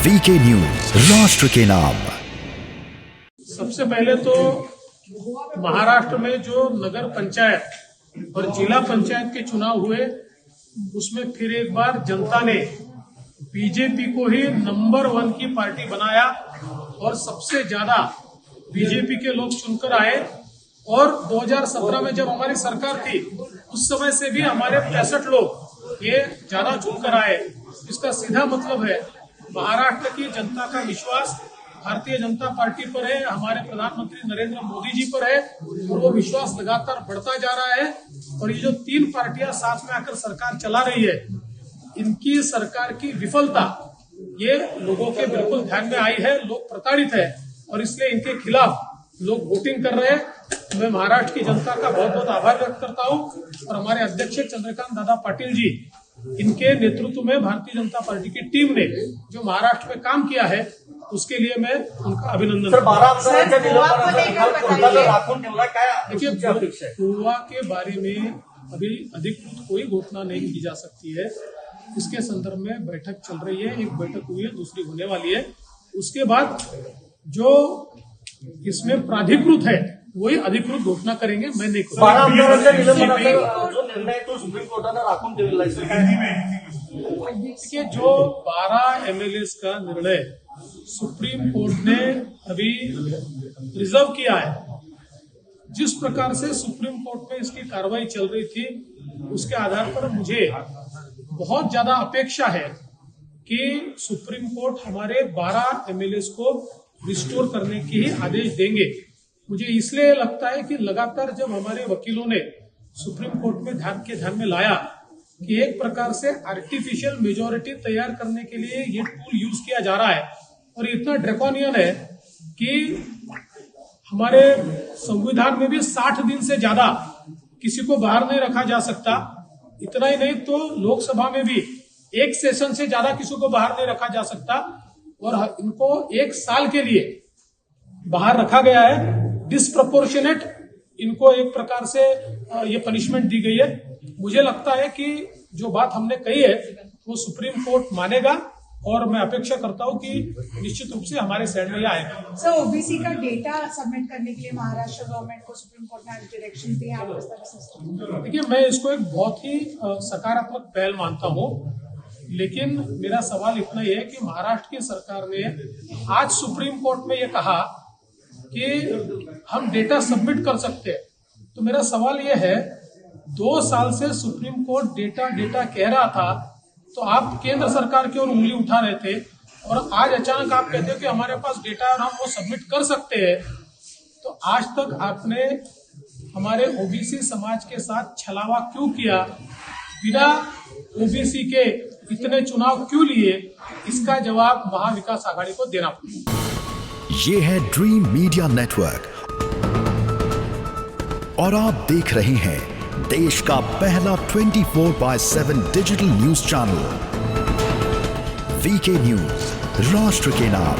VK news, राष्ट्र के नाम। सबसे पहले तो महाराष्ट्र में जो नगर पंचायत और जिला पंचायत के चुनाव हुए, उसमें फिर एक बार जनता ने बीजेपी को ही नंबर 1 की पार्टी बनाया और सबसे ज्यादा बीजेपी के लोग चुनकर आए। और 2017 में जब हमारी सरकार थी, उस समय से भी हमारे 65 लोग ये ज्यादा चुनकर आए। इसका सीधा मतलब है महाराष्ट्र की जनता का विश्वास भारतीय जनता पार्टी पर है, हमारे प्रधानमंत्री नरेंद्र मोदी जी पर है, और वो विश्वास लगातार बढ़ता जा रहा है। और ये जो 3 पार्टियां साथ में आकर सरकार चला रही है, इनकी सरकार की विफलता ये लोगों के बिल्कुल ध्यान में आई है। लोग प्रताड़ित है और इसलिए इनके खिलाफ लोग वोटिंग कर रहे हैं। मैं महाराष्ट्र की जनता का बहुत बहुत आभार व्यक्त करता हूं और हमारे अध्यक्ष चंद्रकांत दादा पाटिल जी, इनके नेतृत्व में भारतीय जनता पार्टी की टीम ने जो महाराष्ट्र में काम किया है, उसके लिए मैं उनका अभिनंदन करता हूं। देखिए, गोवा के बारे में अभी अधिकृत कोई घोषणा नहीं की जा सकती है। इसके संदर्भ में बैठक चल रही है, एक बैठक हुई है, दूसरी होने वाली है। उसके बाद जो इसमें प्राधिकृत है वही अधिकृत घोषणा करेंगे, मैं नहीं देखिए, जो 12 MLAs का निर्णय सुप्रीम कोर्ट ने अभी रिजर्व किया है, जिस प्रकार से सुप्रीम कोर्ट में इसकी कार्रवाई चल रही थी, उसके आधार पर मुझे बहुत ज्यादा अपेक्षा है कि सुप्रीम कोर्ट हमारे 12 MLAs को रिस्टोर करने के ही आदेश देंगे। मुझे इसलिए लगता है कि लगातार जब हमारे वकीलों ने सुप्रीम कोर्ट में ध्यान में लाया कि एक प्रकार से आर्टिफिशियल मेजोरिटी तैयार करने के लिए ये टूल यूज किया जा रहा है और इतना ड्रैकोनियन है कि हमारे संविधान में भी 60 दिन से ज्यादा किसी को बाहर नहीं रखा जा सकता। इतना ही नहीं तो लोकसभा में भी 1 सेशन से ज्यादा किसी को बाहर नहीं रखा जा सकता और इनको 1 साल के लिए बाहर रखा गया है। डिसप्रपोर्शनेट इनको एक प्रकार से ये पनिशमेंट दी गई है। मुझे लगता है कि जो बात हमने कही है वो सुप्रीम कोर्ट मानेगा और मैं अपेक्षा करता हूं कि निश्चित रूप से हमारे साइड में आएगा। सर, ओबीसी का डेटा सबमिट करने के लिए महाराष्ट्र गवर्नमेंट को सुप्रीम कोर्ट ने डायरेक्शन दिए, आप इस तरह से? देखिए, मैं इसको एक बहुत ही सकारात्मक पहल मानता हूं, लेकिन मेरा सवाल इतना ही है कि महाराष्ट्र की सरकार ने आज सुप्रीम कोर्ट में ये कहा कि हम डेटा सबमिट कर सकते हैं। तो मेरा सवाल ये है, 2 साल से सुप्रीम कोर्ट डेटा कह रहा था, तो आप केंद्र सरकार की ओर उंगली उठा रहे थे और आज अचानक आप कहते हो कि हमारे पास डेटा है और हम वो सबमिट कर सकते हैं। तो आज तक आपने हमारे ओबीसी समाज के साथ छलावा क्यों किया? बिना ओबीसी के इतने चुनाव क्यों लिए? इसका जवाब महाविकास आघाड़ी को देना पड़ेगा। ये है ड्रीम मीडिया नेटवर्क और आप देख रहे हैं देश का पहला 24/7 digital news channel VK news, राष्ट्र के नाम।